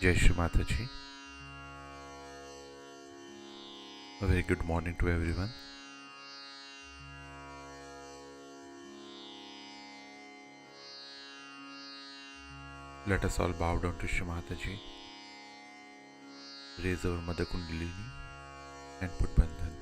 Jai Shri Mataji. A very good morning to everyone. Let us all bow down to Shri Mataji, raise our Mother Kundalini and put Bandhan.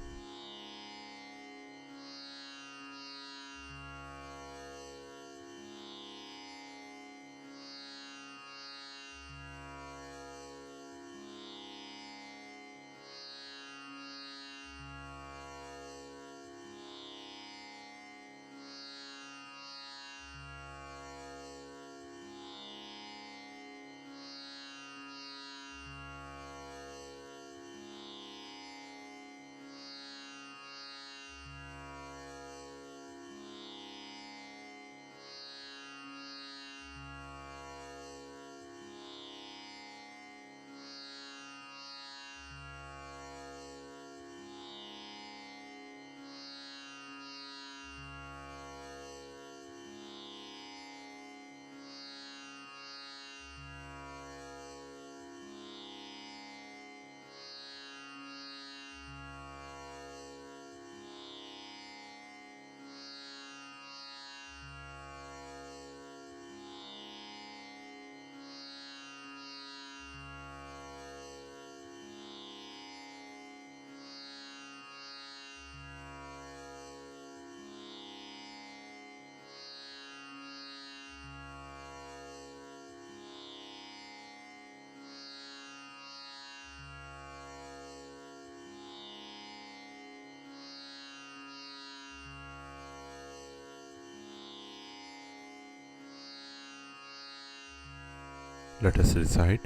Let us recite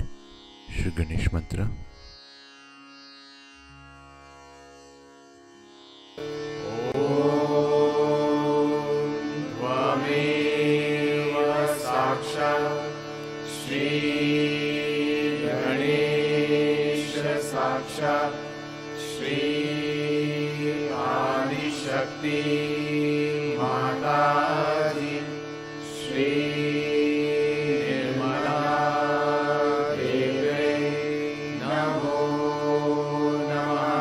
Shri Ganesh Mantra. साक्षात् श्री आदिशक्ति माताजी श्री निर्मला देवे नमो नमः।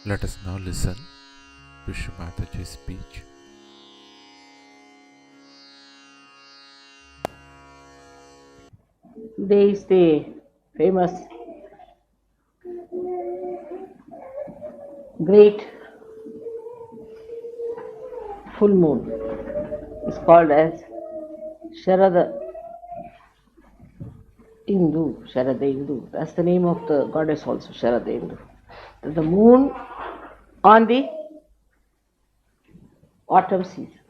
Let us now listen to Shri Mataji's speech. Today is the famous great full moon. It's called as Sharada Indu. That's the name of the goddess also, Sharada Indu. The moon on the autumn season.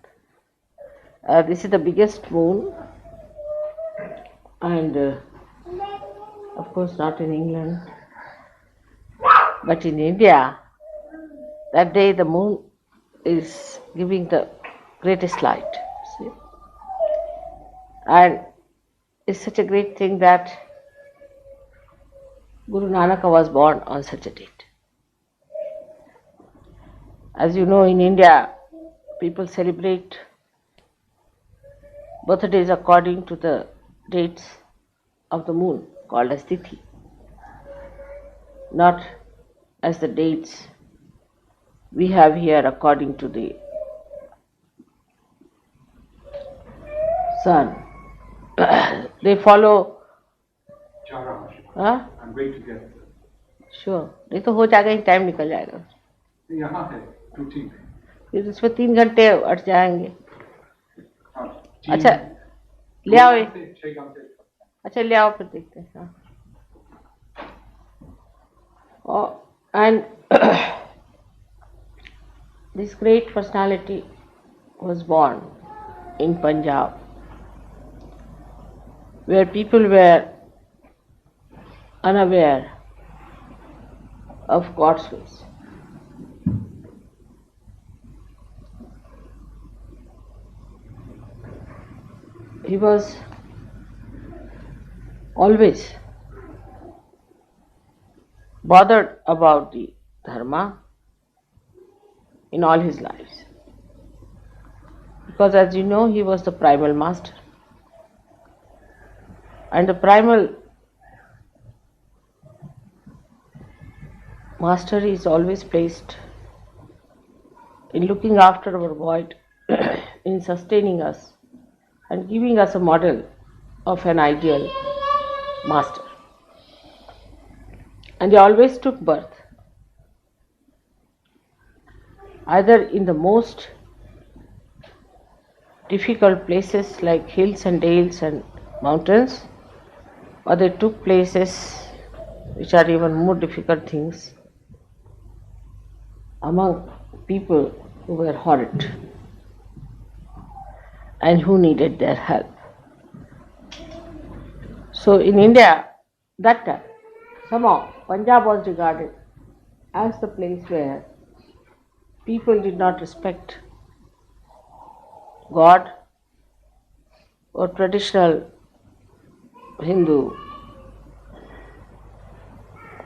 This is the biggest moon, and of course not in England, but in India. That day the moon is giving the greatest light. See? And it's such a great thing that Guru Nanak was born on such a date. As you know, in India, people celebrate birthdays according to the dates of the moon, called as Tithi, not as the dates we have here according to the sun. They follow. हाँ? I'm going to get Sure. नहीं तो हो जाएगा, ही time निकल जाएगा. यहाँ है टूटी फिर उसमें 3 घंटे अट जाएंगे. हाँ अच्छा ले आओ. 6 घंटे अच्छा ले आओ, फिर देखते हैं. हाँ. And this great personality was born in Punjab, where people were unaware of God's ways. He was always bothered about the dharma in all his lives, because as you know, he was the primal master, and the primal master is always placed in looking after our void, in sustaining us and giving us a model of an ideal master. And they always took birth either in the most difficult places like hills and dales and mountains, or they took places which are even more difficult things among people who were horrid and who needed their help. So in India, that time, somehow Punjab was regarded as the place where people did not respect God or traditional Hindu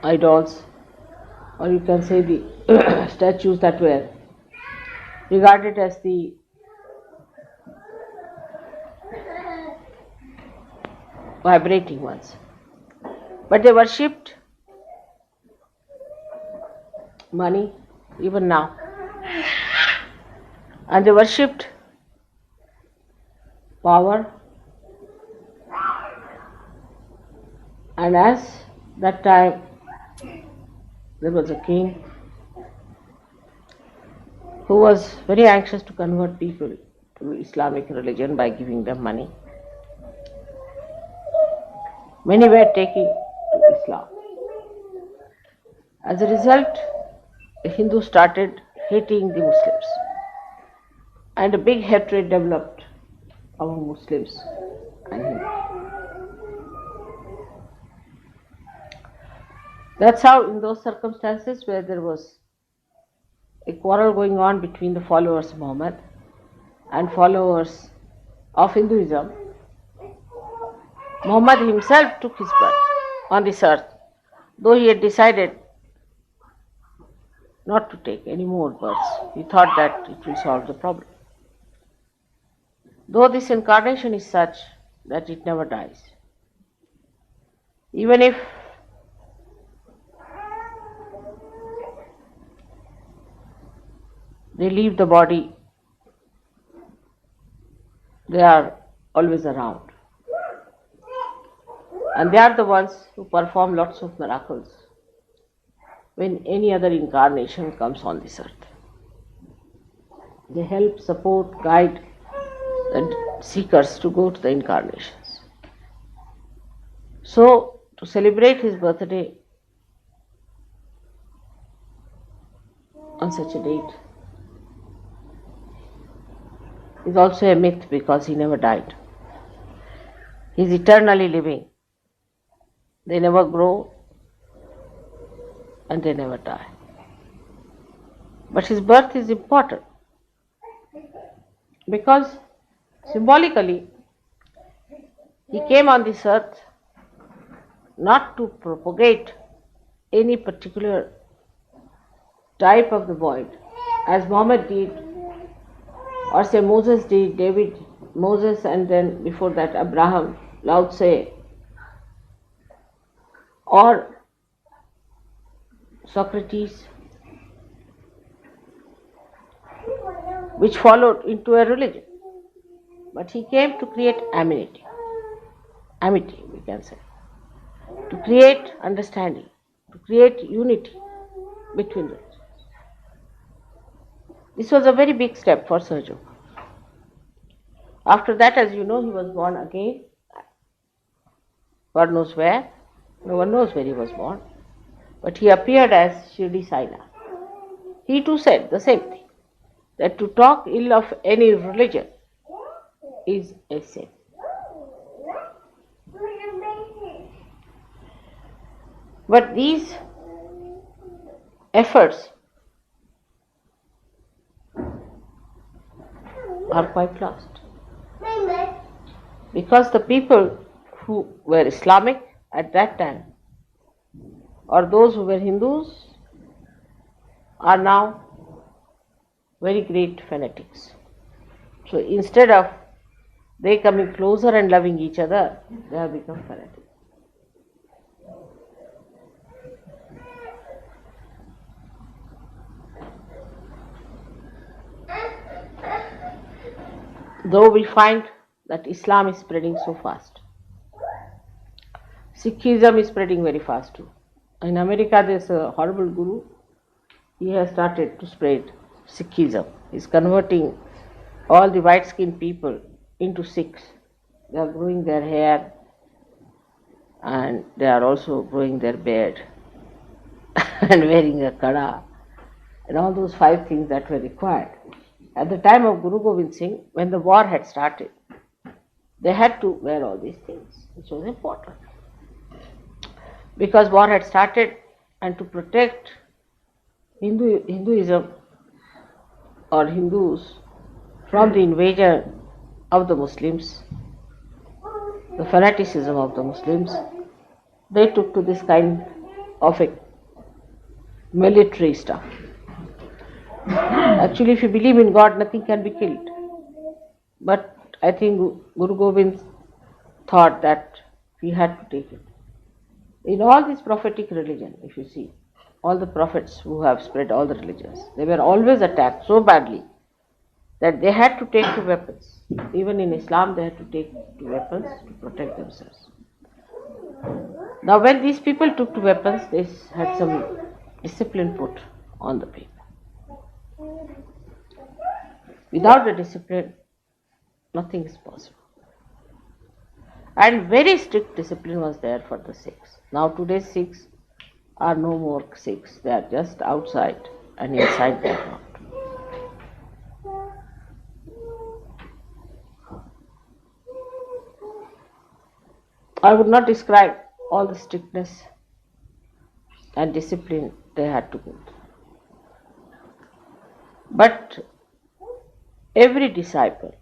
idols, or you can say the statues that were regarded as the vibrating ones. But they worshipped money even now. And they worshipped power. And as that time there was a king who was very anxious to convert people to Islamic religion by giving them money. Many were taking to Islam. As a result, the Hindus started hating the Muslims, and a big hatred developed among Muslims and Hindus. That's how, in those circumstances where there was a quarrel going on between the followers of Muhammad and followers of Hinduism, Muhammad himself took his birth on this earth, though he had decided not to take any more births. He thought that it will solve the problem. Though this incarnation is such that it never dies. Even if they leave the body, they are always around. And they are the ones who perform lots of miracles when any other incarnation comes on this earth. They help, support, guide the seekers to go to the incarnations. So, to celebrate his birthday on such a date is also a myth, because he never died. He is eternally living. They never grow and they never die. But his birth is important because symbolically he came on this earth not to propagate any particular type of the void, as Muhammad did, or say Moses did, Moses, and then before that Abraham, Lao Tse, or Socrates, which followed into a religion. But he came to create amity, we can say, to create understanding, to create unity between religions. This was a very big step for Sergio. After that, as you know, he was born again. God knows where. No one knows where he was born. But he appeared as Shirdi Sai Nam. He too said the same thing, that to talk ill of any religion is a sin. But these efforts are quite lost, because the people who were Islamic at that time, or those who were Hindus, are now very great fanatics. So instead of they coming closer and loving each other, they have become fanatics. Though we find that Islam is spreading so fast, Sikhism is spreading very fast too. In America, there is a horrible guru. He has started to spread Sikhism. He is converting all the white-skinned people into Sikhs. They are growing their hair and they are also growing their beard and wearing a kada and all those 5 things that were required. At the time of Guru Gobind Singh, when the war had started, they had to wear all these things, which was important. Because war had started, and to protect Hinduism or Hindus from the invasion of the Muslims, the fanaticism of the Muslims, they took to this kind of a military stuff. Actually, if you believe in God, nothing can be killed. But I think Guru Gobind thought that He had to take it. In all this prophetic religion, if you see, all the prophets who have spread all the religions, they were always attacked so badly that they had to take to weapons. Even in Islam, they had to take to weapons to protect themselves. Now, when these people took to weapons, they had some discipline put on the people. Without the discipline, nothing is possible. And very strict discipline was there for the Sikhs. Now today's Sikhs are no more Sikhs. They are just outside and inside they are not. I would not describe all the strictness and discipline they had to go through. But every disciple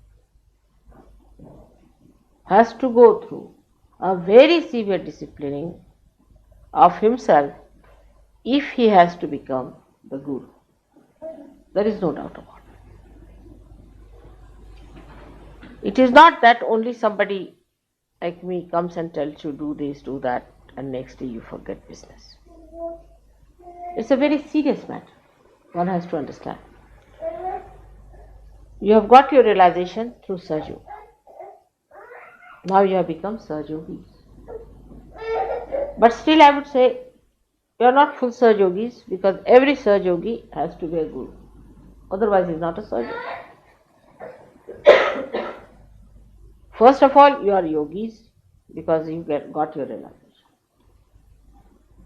has to go through a very severe disciplining of himself if he has to become the Guru. There is no doubt about it. It is not that only somebody like me comes and tells you do this, do that, and next day you forget business. It's a very serious matter. One has to understand. You have got your realization through Sahaja. Now you have become Sahajogis. But still I would say you are not full Sahajogis, because every Sahajogi has to be a Guru. Otherwise he is not a Sahajogi. First of all, you are yogis because you got your realization.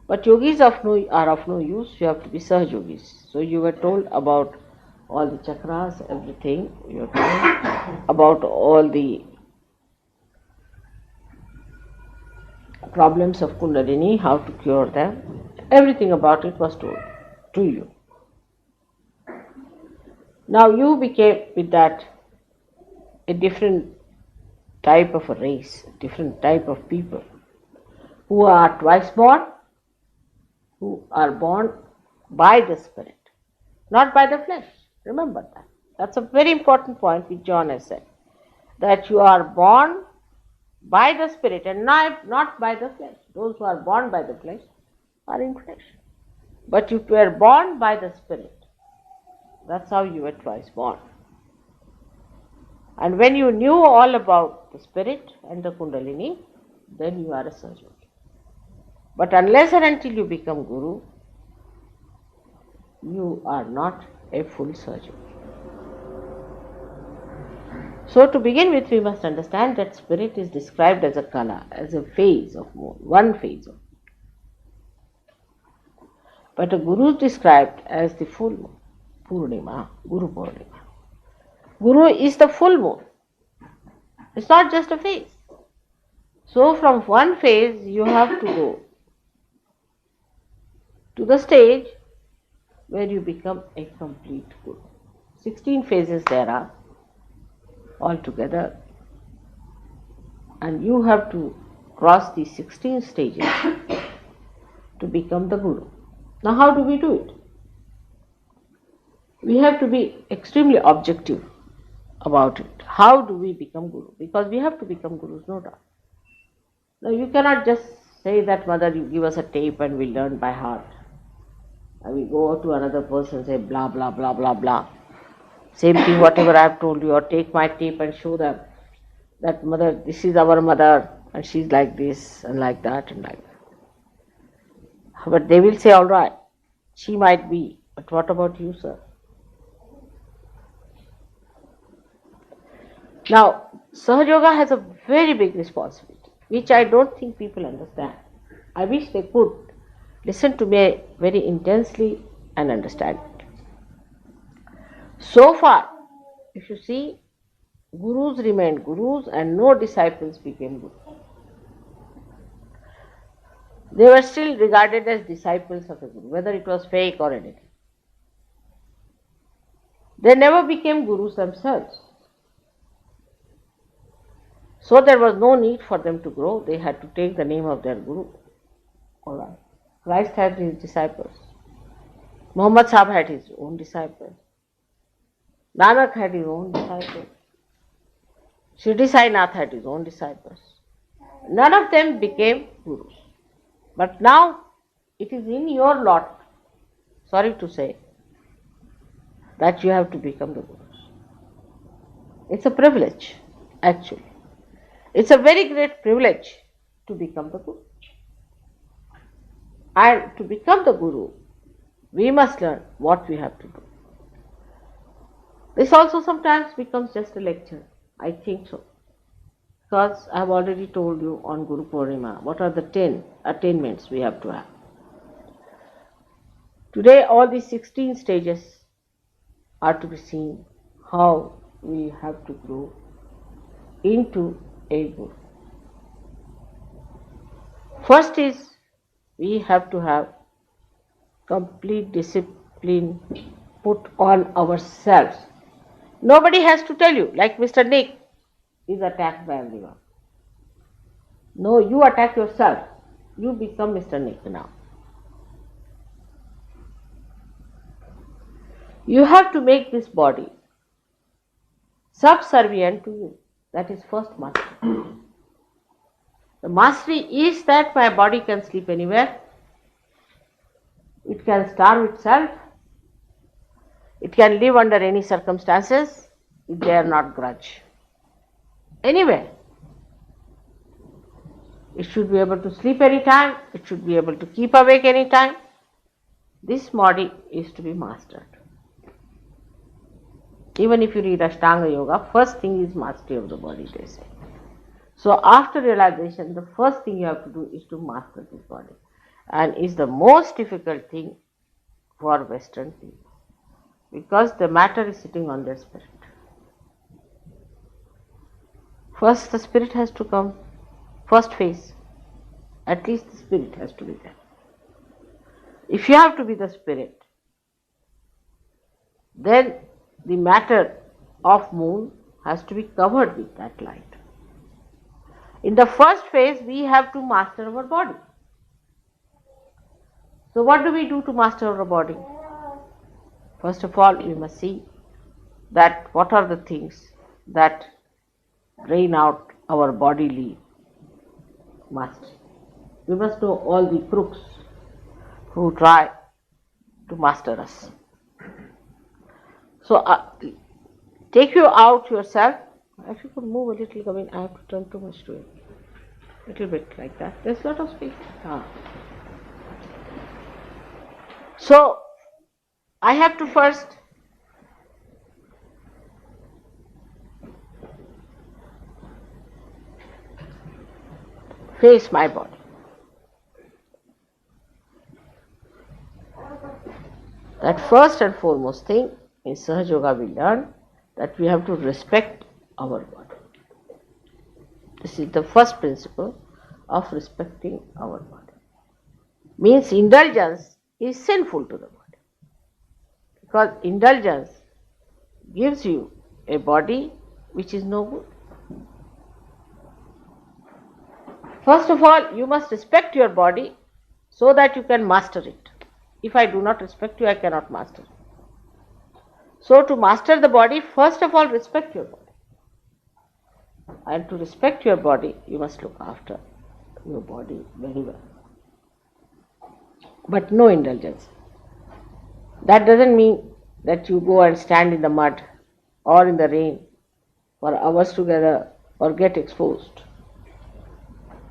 But yogis are of no use, you have to be Sahajogis. So you were told about all the chakras, everything. You were told about all the problems of Kundalini, how to cure them. Everything about it was told to you. Now you became with that a different type of a race, a different type of people who are twice born, who are born by the Spirit, not by the flesh. Remember that. That's a very important point which John has said, that you are born by the Spirit and not by the flesh. Those who are born by the flesh are in flesh. But you were born by the Spirit. That's how you were twice born. And when you knew all about the Spirit and the Kundalini, then you are a Sahajogi. But unless and until you become Guru, you are not a full Sahajogi. So to begin with, we must understand that Spirit is described as a kala, as a phase of moon, one phase of moon. But a Guru is described as the full moon, Purnima, Guru Purnima. Guru is the full moon. It's not just a phase. So from one phase you have to go to the stage where you become a complete Guru. 16 phases there are altogether, and you have to cross these 16 stages to become the Guru. Now how do we do it? We have to be extremely objective about it. How do we become Guru? Because we have to become Gurus, no doubt. Now you cannot just say that, Mother, you give us a tape and we learn by heart. And we go to another person and say blah blah blah blah blah. Same thing whatever I have told you, or take my tape and show them that, Mother, this is our mother and she's like this and like that and like that. But they will say, all right, she might be, but what about you, sir? Now, Sahajoga has a very big responsibility, which I don't think people understand. I wish they could listen to me very intensely and understand it. So far, if you see, Gurus remained Gurus and no disciples became Gurus. They were still regarded as disciples of a Guru, whether it was fake or anything. They never became Gurus themselves. So there was no need for them to grow. They had to take the name of their Guru. All right. Christ had his disciples. Muhammad Sahib had his own disciples. Nanak had his own disciples. Shirdi Sai Nath had his own disciples. None of them became gurus. But now it is in your lot, sorry to say, that you have to become the gurus. It's a privilege, actually. It's a very great privilege to become the guru. And to become the guru, we must learn what we have to do. This also sometimes becomes just a lecture. I think so. Because I have already told you on Guru Purnima what are the 10 attainments we have to have. Today all these 16 stages are to be seen how we have to grow into a guru. First is we have to have complete discipline put on ourselves. Nobody has to tell you, like Mr. Nick is attacked by everyone. No, you attack yourself. You become Mr. Nick now. You have to make this body subservient to you. That is first mastery. The mastery is that my body can sleep anywhere. It can starve itself. It can live under any circumstances. It dare not grudge. Anywhere. It should be able to sleep anytime. It should be able to keep awake anytime. This body is to be mastered. Even if you read Ashtanga Yoga, first thing is mastery of the body, they say. So after realization, the first thing you have to do is to master this body. And is the most difficult thing for Western people. Because the matter is sitting on their spirit. First the spirit has to come, first phase. At least the spirit has to be there. If you have to be the spirit, then the matter of moon has to be covered with that light. In the first phase, we have to master our body. So what do we do to master our body? First of all, we must see that what are the things that drain out our bodily mastery. We must know all the crooks who try to master us. So take you out yourself. If you could move a little, I mean, I have to turn too much to it. Little bit like that. There's a lot of space. So I have to first face my body. That first and foremost thing in Sahaja Yoga we learn that we have to respect our body. This is the first principle of respecting our body. Means indulgence is sinful to the body. Because indulgence gives you a body which is no good. First of all, you must respect your body so that you can master it. If I do not respect you, I cannot master it. So to master the body, first of all, respect your body. And to respect your body, you must look after your body very well. But no indulgence. That doesn't mean that you go and stand in the mud or in the rain for hours together or get exposed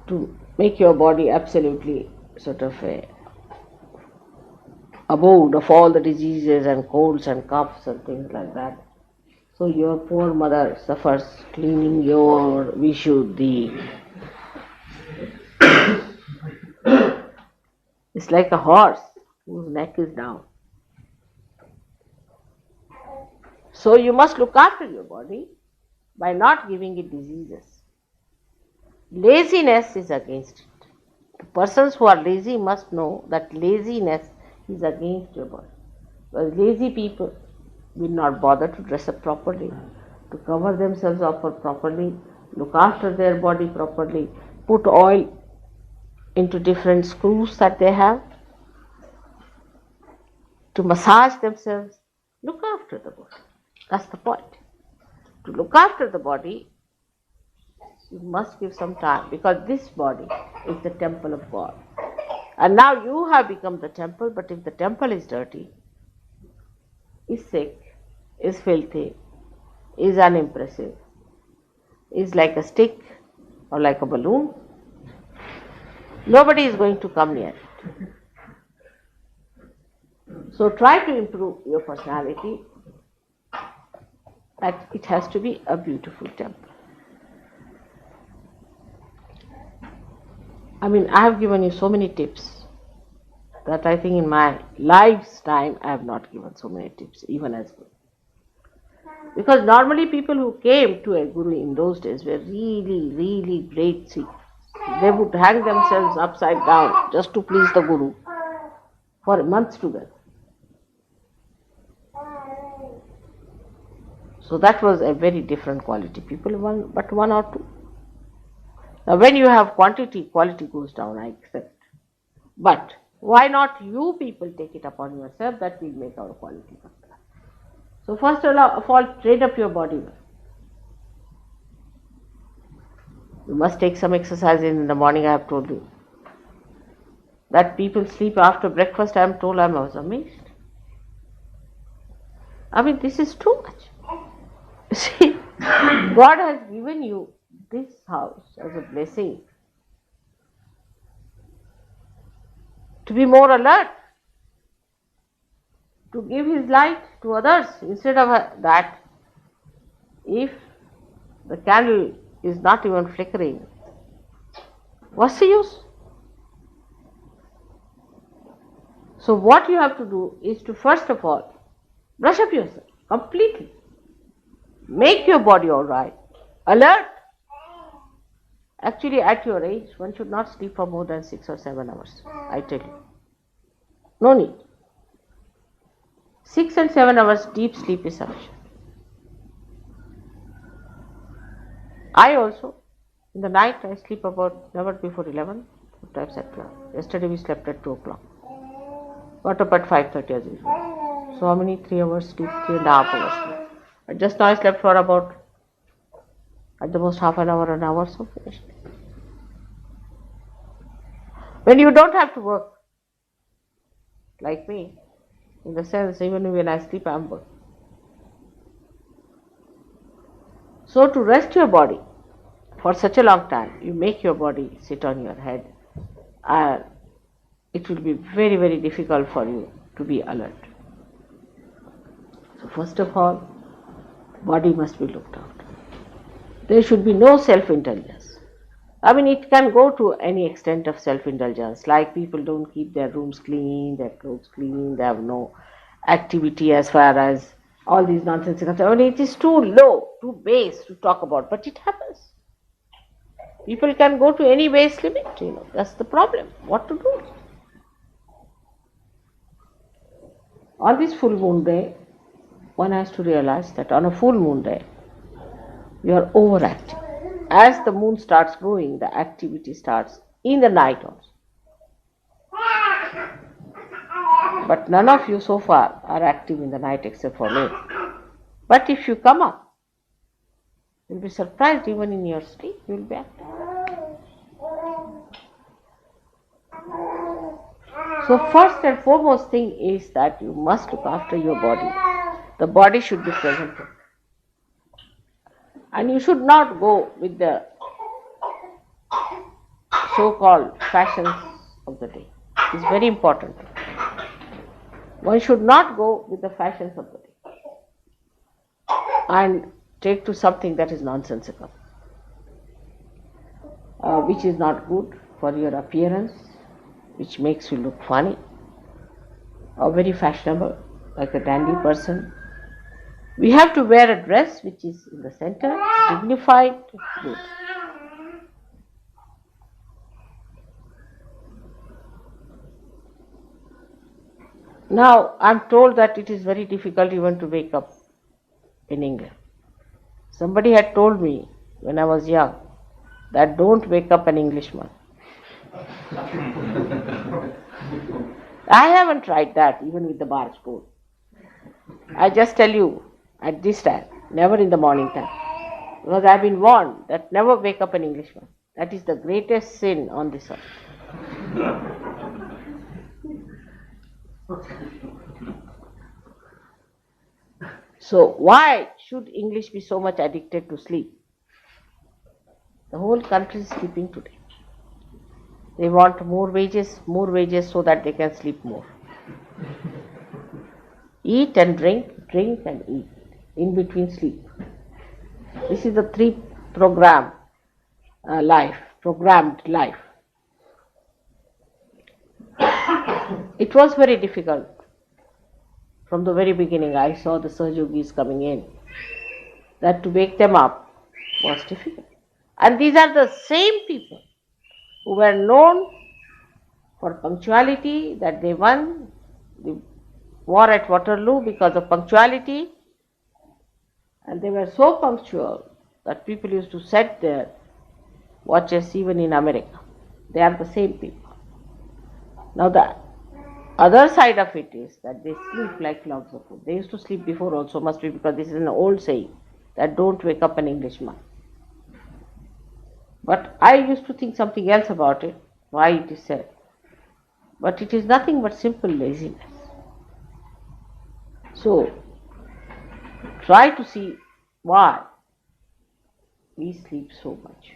to make your body absolutely sort of a abode of all the diseases and colds and coughs and things like that. So your poor mother suffers cleaning your Vishuddhi. It's like a horse whose neck is down. So you must look after your body by not giving it diseases. Laziness is against it. The persons who are lazy must know that laziness is against your body. Because lazy people will not bother to dress up properly, to cover themselves up properly, look after their body properly, put oil into different screws that they have, to massage themselves. Look after the body. That's the point. To look after the body, you must give some time, because this body is the temple of God. And now you have become the temple, but if the temple is dirty, is sick, is filthy, is unimpressive, is like a stick or like a balloon, nobody is going to come near it. So try to improve your personality, that it has to be a beautiful temple. I mean, I have given you so many tips that I think in my lifetime I have not given so many tips, even as Guru. Because normally people who came to a Guru in those days were really, really great seekers. They would hang themselves upside down just to please the Guru for months together. So that was a very different quality. People, but one or two. Now when you have quantity, quality goes down, I accept. But why not you people take it upon yourself that will make our quality better? So first of all, train up your body well. You must take some exercise in the morning, I have told you. That people sleep after breakfast, I am told, I was amazed. I mean, this is too much. See, God has given you this house as a blessing to be more alert, to give His light to others. Instead of that, if the candle is not even flickering, what's the use? So what you have to do is to first of all brush up yourself completely. Make your body all right, alert. Actually, at your age, one should not sleep for more than 6 or 7 hours, I tell you. No need. 6 and 7 hours deep sleep is sufficient. I also, in the night, I sleep about never before 11, sometimes at 12. Yesterday we slept at 2 o'clock. Got up at 5:30 as usual. So how many? 3 hours sleep, 3.5 hours sleep. But just now I slept for about, at the most, half an hour, so finished. When you don't have to work, like me, in the sense, even when I sleep, I am working. So to rest your body for such a long time, you make your body sit on your head, and it will be very, very difficult for you to be alert. So first of all, body must be looked after. There should be no self-indulgence. I mean, it can go to any extent of self-indulgence, like people don't keep their rooms clean, their clothes clean, they have no activity as far as all these nonsense. I mean, it is too low, too base to talk about, but it happens. People can go to any base limit, that's the problem. What to do? On this full moon day, one has to realize that on a full moon day, you are overactive. As the moon starts growing, the activity starts in the night also. But none of you so far are active in the night except for me. But if you come up, you'll be surprised, even in your sleep, you'll be active. So first and foremost thing is that you must look after your body. The body should be presentable. And you should not go with the so-called fashions of the day. It's very important. One should not go with the fashions of the day and take to something that is nonsensical, which is not good for your appearance, which makes you look funny or very fashionable, like a dandy person. We have to wear a dress which is in the center, dignified, good. Now, I am told that it is very difficult even to wake up in England. Somebody had told me when I was young that don't wake up an Englishman. I haven't tried that even with the barge boat. I just tell you, at this time, never in the morning time. Because I've been warned that never wake up an Englishman. That is the greatest sin on this earth. So why should English be so much addicted to sleep? The whole country is sleeping today. They want more wages so that they can sleep more. Eat and drink, drink and eat, in between sleep. This is the programmed life. It was very difficult. From the very beginning, I saw the Sahajogis coming in. That to wake them up was difficult. And these are the same people who were known for punctuality, that they won the war at Waterloo because of punctuality. And they were so punctual that people used to set their watches even in America. They are the same people. Now the other side of it is that they sleep like logs of wood. They used to sleep before also, must be because this is an old saying that don't wake up an Englishman. But I used to think something else about it, why it is said. But it is nothing but simple laziness. So try to see why we sleep so much.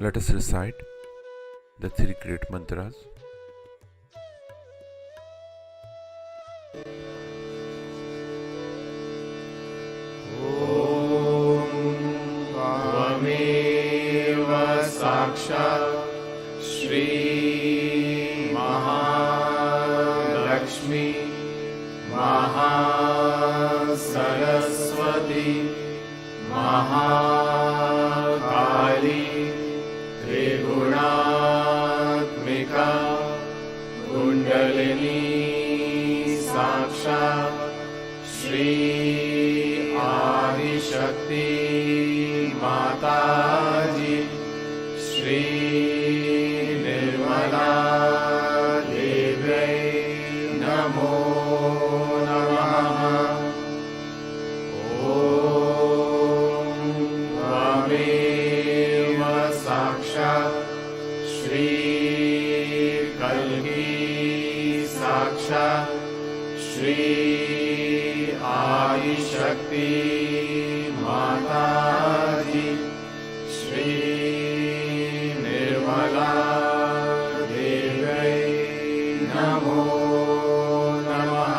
Let us recite the three great mantras. त्वमेव साक्षात् श्री महालक्ष्मी महासरस्वती महाकाली त्रिगुणात्मिका कुण्डलिनी साक्षात् श्री आदिशक्ति माताजी श्री निर्मला देव्यै नमो नमः। ॐ त्वमेव साक्षात् श्री कल्की साक्षात् श्री आदिशक्ति माताजी श्री निर्मला देव्यै नमो नमः।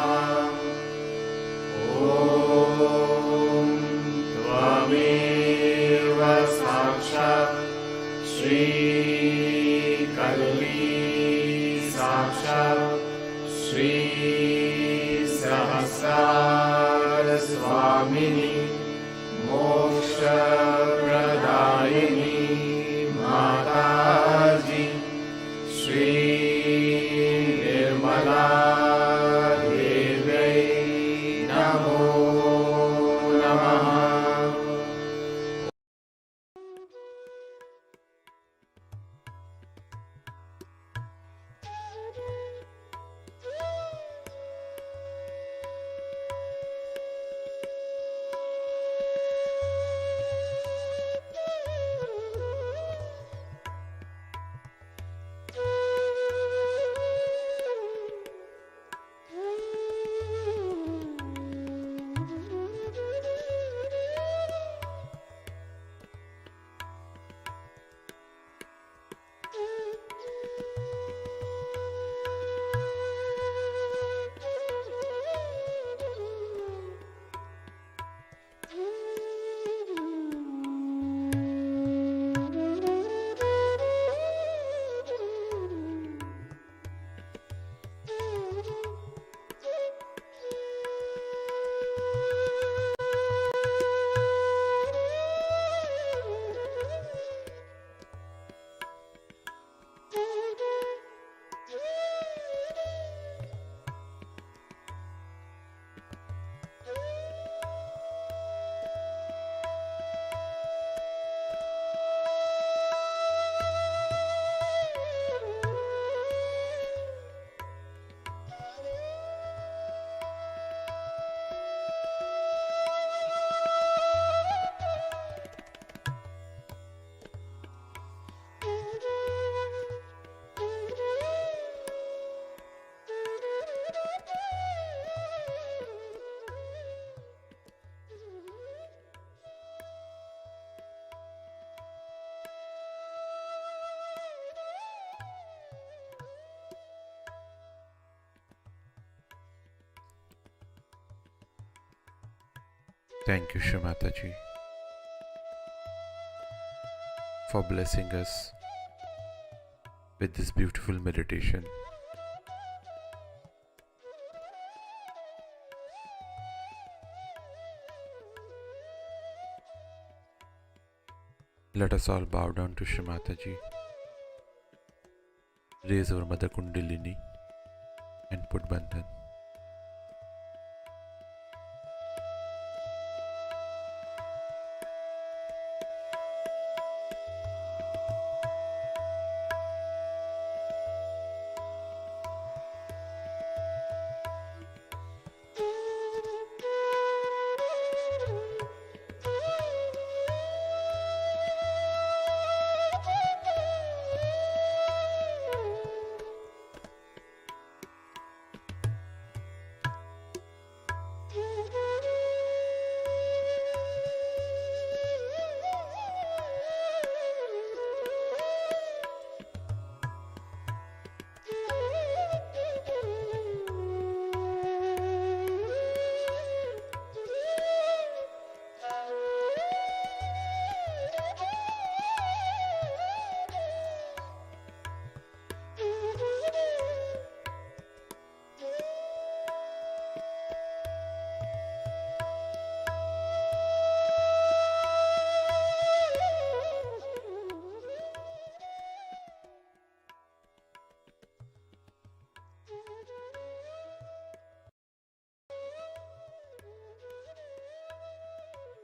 ॐ त्वमेव साक्षात् श्री कल्की साक्षात् श्री सहस्रार स्वामिनी मोक्षप्रदायिनी माताजी श्री निर्मला देव्यै नमो नमः। Thank you, Shri Mataji, for blessing us with this beautiful meditation. Let us all bow down to Shri Mataji, raise our Mother Kundalini and put Bandhan.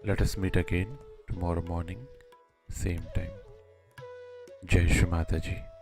Let us meet again tomorrow morning, same time. Jai Shri Mataji.